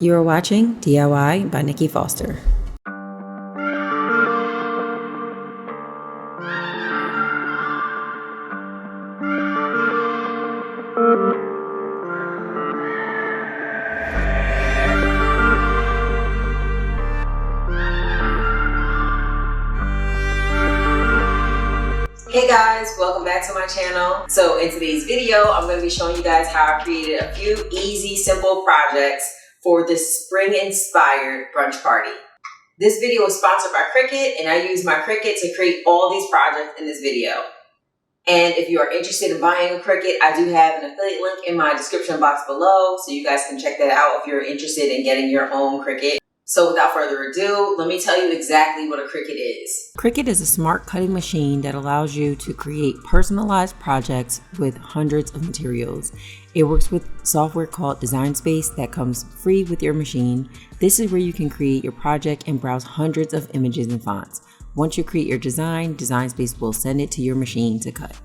You are watching DIY by Niky Foster. Hey guys, welcome back to my channel. So in today's video, I'm going to be showing you guys how I created a few easy, simple projects for this spring-inspired brunch party. This video is sponsored by Cricut, and I use my Cricut to create all these projects in this video. And if you are interested in buying a Cricut, I do have an affiliate link in my description box below, so you guys can check that out if you're interested in getting your own Cricut. So without further ado, let me tell you exactly what a Cricut is. Cricut is a smart cutting machine that allows you to create personalized projects with hundreds of materials. It works with software called Design Space that comes free with your machine. This is where you can create your project and browse hundreds of images and fonts. Once you create your design, Design Space will send it to your machine to cut.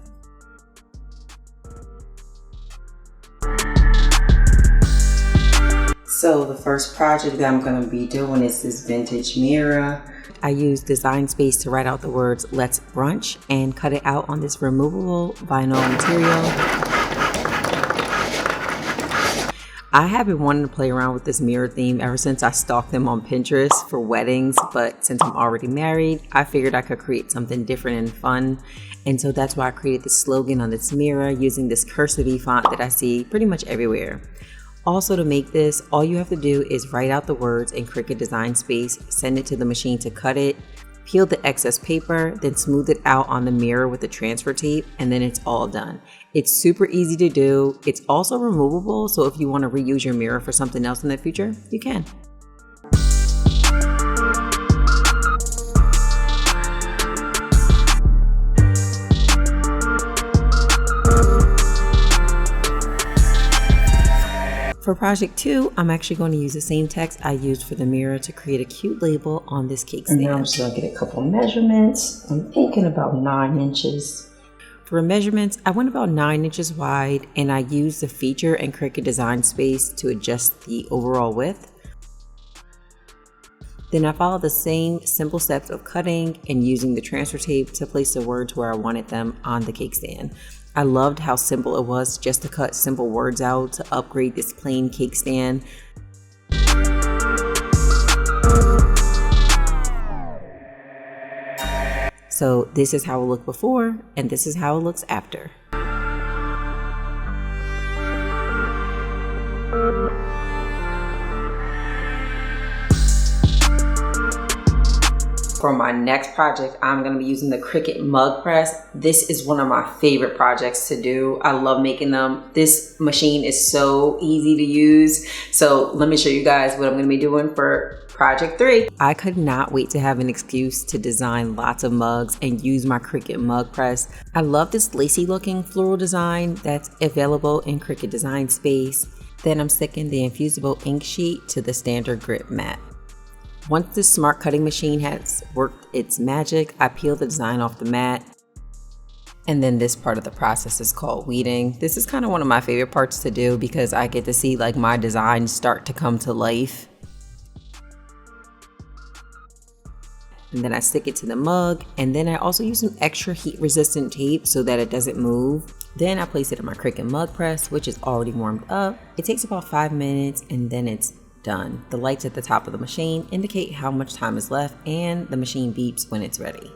So the first project that I'm going to be doing is this vintage mirror. I used Design Space to write out the words "Let's Brunch" and cut it out on this removable vinyl material. I have been wanting to play around with this mirror theme ever since I stalked them on Pinterest for weddings, but since I'm already married, I figured I could create something different and fun. And so that's why I created the slogan on this mirror using this cursive font that I see pretty much everywhere. Also, to make this, all you have to do is write out the words in Cricut Design Space, send it to the machine to cut it, peel the excess paper, then smooth it out on the mirror with the transfer tape, and then it's all done. It's super easy to do. It's also removable, so if you want to reuse your mirror for something else in the future, you can. For project 2, I'm actually going to use the same text I used for the mirror to create a cute label on this cake stand. And now I'm just going to get a couple measurements. I'm thinking about 9 inches. For measurements, I went about 9 inches wide, and I used the feature in Cricut Design Space to adjust the overall width. Then I followed the same simple steps of cutting and using the transfer tape to place the words where I wanted them on the cake stand. I loved how simple it was just to cut simple words out to upgrade this plain cake stand. So this is how it looked before, and this is how it looks after. For my next project, I'm going to be using the Cricut mug press. This is one of my favorite projects to do. I love making them. This machine is so easy to use. So let me show you guys what I'm going to be doing for project 3. I could not wait to have an excuse to design lots of mugs and use my Cricut mug press. I love this lacy looking floral design that's available in Cricut Design Space. Then I'm sticking the infusible ink sheet to the standard grip mat. Once this smart cutting machine has worked its magic, I peel the design off the mat. And then this part of the process is called weeding. This is kind of one of my favorite parts to do because I get to see like my designs start to come to life. And then I stick it to the mug, and then I also use some extra heat resistant tape so that it doesn't move. Then I place it in my Cricut mug press, which is already warmed up. It takes about 5 minutes, and then it's done. The lights at the top of the machine indicate how much time is left, and the machine beeps when it's ready.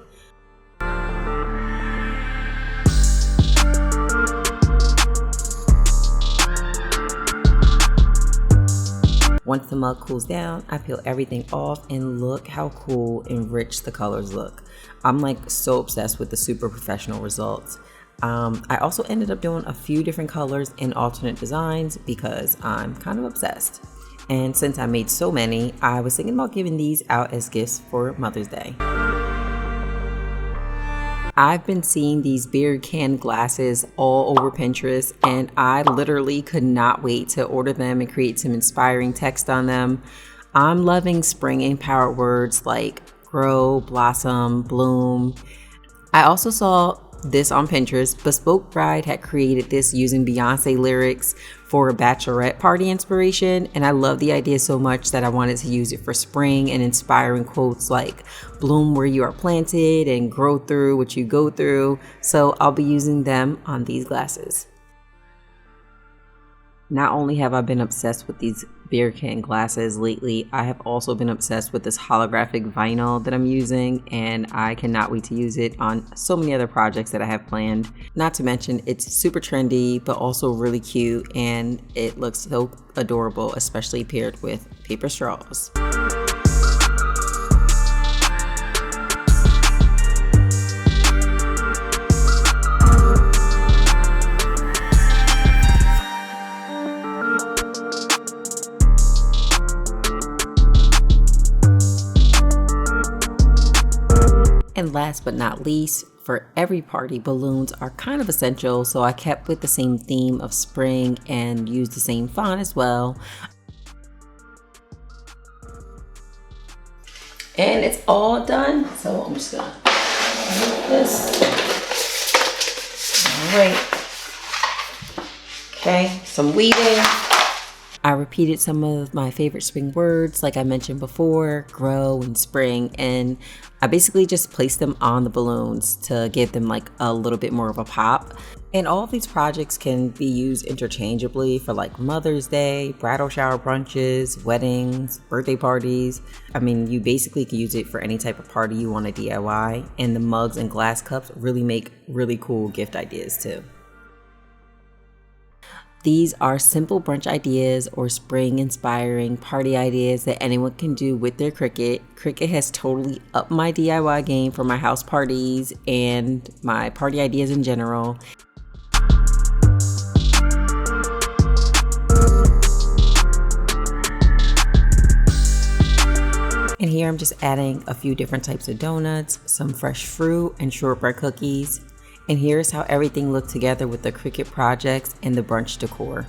Once the mug cools down, I peel everything off, and look how cool and rich the colors look. I'm like so obsessed with the super professional results. I also ended up doing a few different colors in alternate designs because I'm kind of obsessed. And since I made so many, I was thinking about giving these out as gifts for Mother's Day. I've been seeing these beer can glasses all over Pinterest, and I literally could not wait to order them and create some inspiring text on them. I'm loving spring empowered words like grow, blossom, bloom. I also saw this on Pinterest. Bespoke Bride had created this using Beyonce lyrics for a bachelorette party inspiration, and I love the idea so much that I wanted to use it for spring and inspiring quotes like bloom where you are planted and grow through what you go through. So I'll be using them on these glasses. Not only have I been obsessed with these beer can glasses lately, I have also been obsessed with this holographic vinyl that I'm using, and I cannot wait to use it on so many other projects that I have planned. Not to mention, it's super trendy, but also really cute, and it looks so adorable, especially paired with paper straws. And last but not least, for every party, balloons are kind of essential, so I kept with the same theme of spring and used the same font as well. And it's all done, so I'm just gonna move this. All right. Okay, some weeding. I repeated some of my favorite spring words like I mentioned before, grow and spring, and I basically just placed them on the balloons to give them like a little bit more of a pop. And all of these projects can be used interchangeably for like Mother's Day, bridal shower brunches, weddings, birthday parties. I mean, you basically can use it for any type of party you want to DIY, and the mugs and glass cups really make really cool gift ideas too. These are simple brunch ideas or spring inspiring party ideas that anyone can do with their Cricut. Cricut has totally upped my DIY game for my house parties and my party ideas in general. And here I'm just adding a few different types of donuts, some fresh fruit, and shortbread cookies. And here's how everything looked together with the Cricut projects and the brunch decor.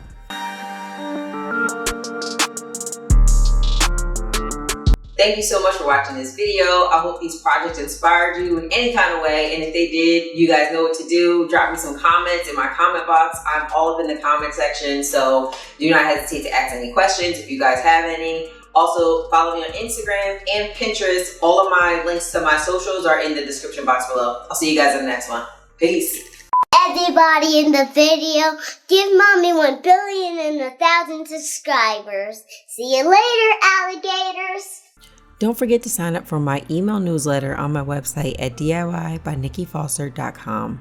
Thank you so much for watching this video. I hope these projects inspired you in any kind of way. And if they did, you guys know what to do. Drop me some comments in my comment box. I'm all up in the comment section, so do not hesitate to ask any questions if you guys have any. Also, follow me on Instagram and Pinterest. All of my links to my socials are in the description box below. I'll see you guys in the next one. Peace. Everybody in the video, give mommy 1,000,000,000 subscribers. See you later, alligators. Don't forget to sign up for my email newsletter on my website at DIYbyNikyFoster.com.